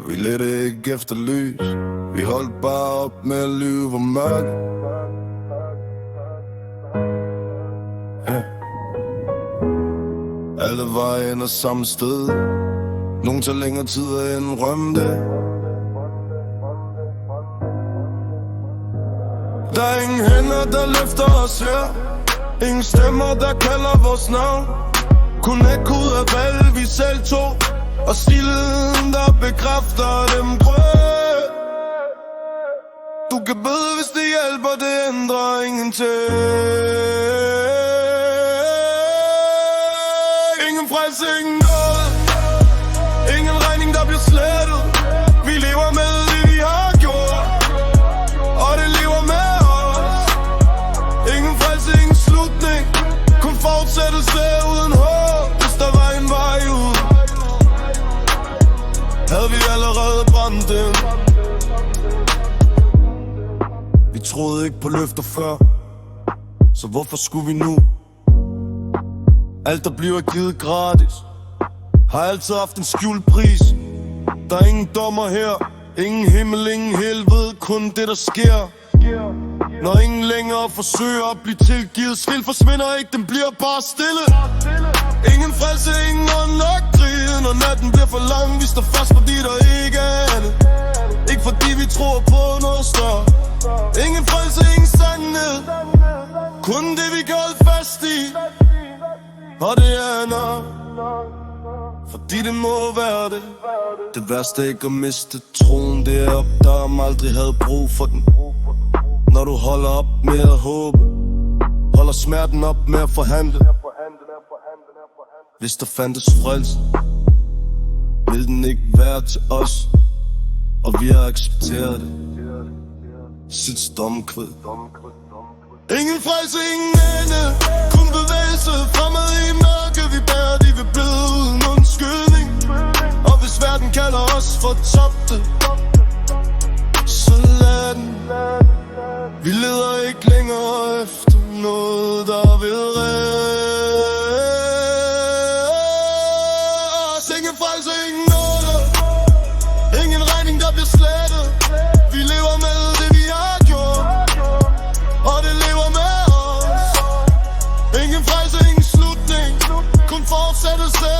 Vi ledte ikke efter lys. Vi holdt bare op med at lyve hvor mørke. Alle veje ender samme sted. Nogen tager længere tid at indrømme det. Der er ingen hænder, der løfter os her. Ingen stemmer, der kalder vores navn. Kun ekko af valg, vi selv tog. Og stilen, der bekræfter dem grøn. Du kan bede, hvis det hjælper, det ændrer ingenting. Ingen frelse, ingen noget. Ingen regning, der bliver slettet. Vi lever med det, vi har gjort. Og det lever med os. Ingen frelse, ingen slutning. Kun fortsættelse uden håb. Hvis der var en vej ud, havde vi allerede brændt den. Vi troede ikke på løfter før, så hvorfor skulle vi nu? Alt der bliver givet gratis har altid haft en skjult pris. Der er ingen dommer her, ingen himmel, ingen helvede, kun det der sker. Når ingen længere forsøger at blive tilgivet, skyld forsvinder ikke, den bliver bare stille. Ingen frelse, ingen ånd nok gride. Når natten bliver for lang, vi står fast, fordi der ikke er andet. Ikke fordi vi tror på noget større. Ingen frelse, ingen sandhed. Kun det vi kan holde fast i. Og det er nok, fordi det må være det. Det værste er ikke at miste troen. Det er op, der aldrig havde brug for den. Når du holder op med at håbe, holder smerten op med at forhandle. Hvis der fandtes frelse, vil den ikke være til os. Og vi har accepteret det. Sit stomkvæd. Ingen frelse, ingen ende. Kun bevægelse fremad i mørke. Vi bærer de vi blevet uden undskyldning. Og hvis verden kalder os for tabte, så lad den. Vi leder ikke længere efter noget, der vil redde os. Ingen frelse, ingen nåde. Ingen regning, der bliver slettet. Vi lever med det, vi har gjort. Og det lever med os. Ingen frelse, ingen slutning. Kun fortsættelse